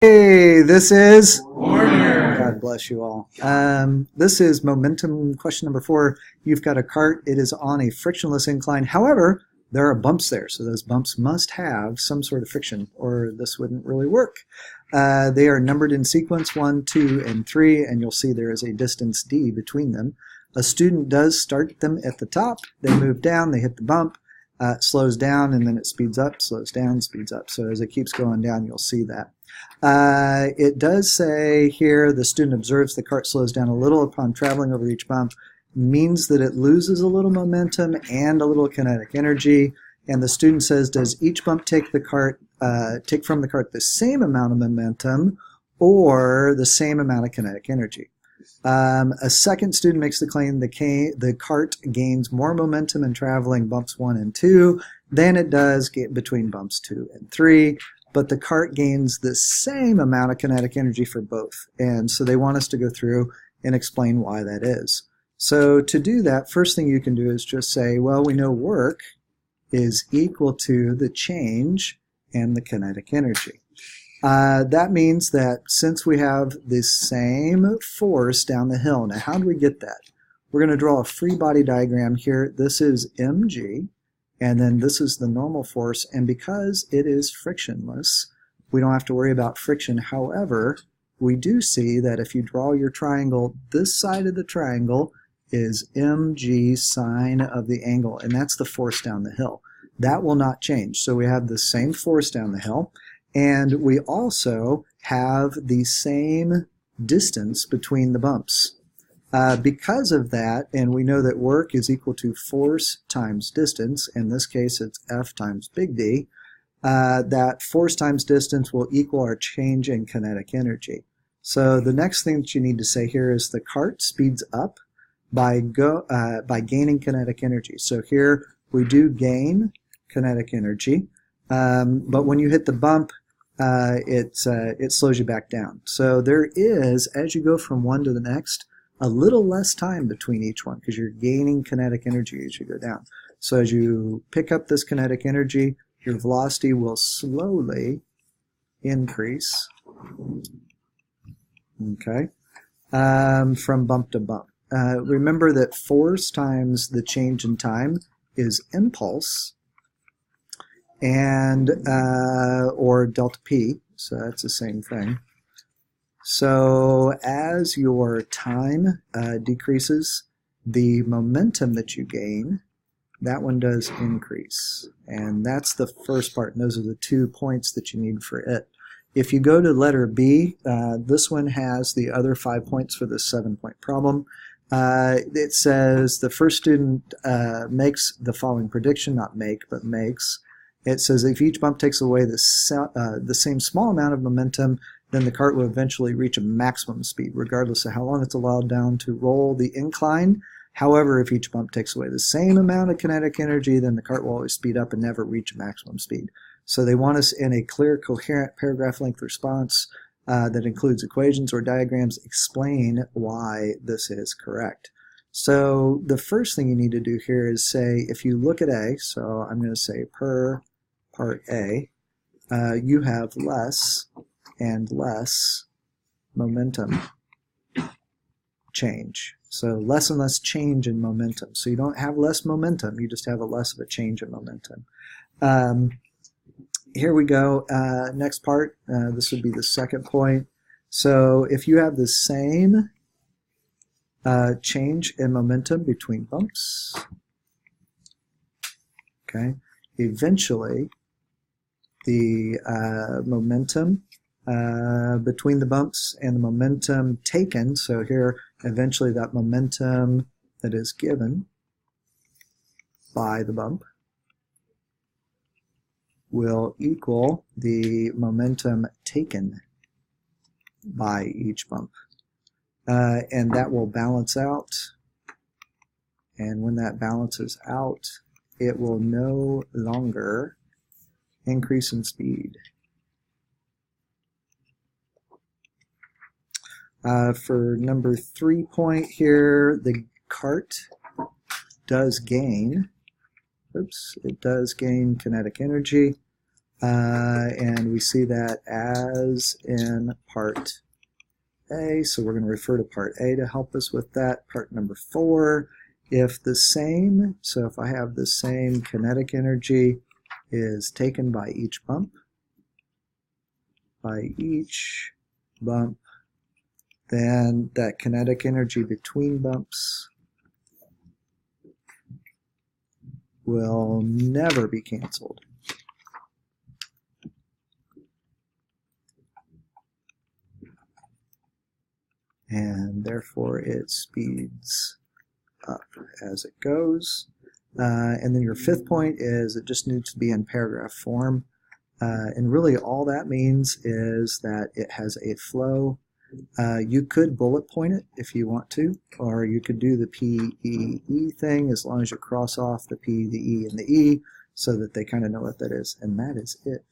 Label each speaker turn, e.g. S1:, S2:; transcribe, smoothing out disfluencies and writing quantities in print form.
S1: Hey, this is
S2: Warner.
S1: God bless you all. This is momentum question number 4. You've got a cart. It is on a frictionless incline. However, there are bumps there, so those bumps must have some sort of friction, or this wouldn't really work. They are numbered in sequence 1, 2, and 3, and you'll see there is a distance d between them. A student does start them at the top. They move down, they hit the bump, slows down, and then it speeds up, slows down, speeds up. So as it keeps going down, you'll see that. It does say here the student observes the cart slows down a little upon traveling over each bump, means that it loses a little momentum and a little kinetic energy. And the student says, does each bump take from the cart the same amount of momentum or the same amount of kinetic energy? A second student makes the claim the cart gains more momentum in traveling bumps 1 and 2 than it does between bumps 2 and 3. But the cart gains the same amount of kinetic energy for both. And so they want us to go through and explain why that is. So to do that, first thing you can do is just say, well, we know work is equal to the change and the kinetic energy. That means that since we have the same force down the hill, now how do we get that? We're going to draw a free body diagram here. This is mg. And then this is the normal force, and because it is frictionless, we don't have to worry about friction. However, we do see that if you draw your triangle, this side of the triangle is mg sine of the angle, and that's the force down the hill. That will not change. So we have the same force down the hill, and we also have the same distance between the bumps. Because of that, and we know that work is equal to force times distance, in this case it's F times big D, that force times distance will equal our change in kinetic energy. So the next thing that you need to say here is the cart speeds up by gaining kinetic energy. So here we do gain kinetic energy, but when you hit the bump, it slows you back down. So there is, as you go from one to the next, a little less time between each one because you're gaining kinetic energy as you go down. So as you pick up this kinetic energy, your velocity will slowly increase, okay, from bump to bump. Remember that force times the change in time is impulse, and or delta p, so that's the same thing. So as your time decreases, the momentum that you gain, that one does increase. And that's the first part, and those are the 2 points that you need for it. If you go to letter B, this one has the other 5 points for the 7-point problem. It says the first student makes the following prediction, not make, but makes. It says if each bump takes away the same small amount of momentum, then the cart will eventually reach a maximum speed, regardless of how long it's allowed down to roll the incline. However, if each bump takes away the same amount of kinetic energy, then the cart will always speed up and never reach maximum speed. So they want us in a clear, coherent paragraph-length response that includes equations or diagrams explain why this is correct. So the first thing you need to do here is say, if you look at A, so I'm going to say per part A, you have less and less momentum change. So less and less change in momentum. So you don't have less momentum, you just have a less of a change in momentum. Here we go. Next part, this would be the second point. So if you have the same change in momentum between bumps, okay, eventually the momentum between the bumps and the momentum taken, so here eventually that momentum that is given by the bump will equal the momentum taken by each bump. And that will balance out, and when that balances out, it will no longer increase in speed. For number 3 point here, the cart does gain, it does gain kinetic energy. And we see that as in part A, so we're going to refer to part A to help us with that. Part number 4, if the same, so if I have the same kinetic energy is taken by each bump, then that kinetic energy between bumps will never be canceled. And therefore it speeds up as it goes. And then your 5th point is it just needs to be in paragraph form. And really all that means is that it has a flow. You could bullet point it if you want to, or you could do the P-E-E thing as long as you cross off the P, the E, and the E so that they kind of know what that is. And that is it.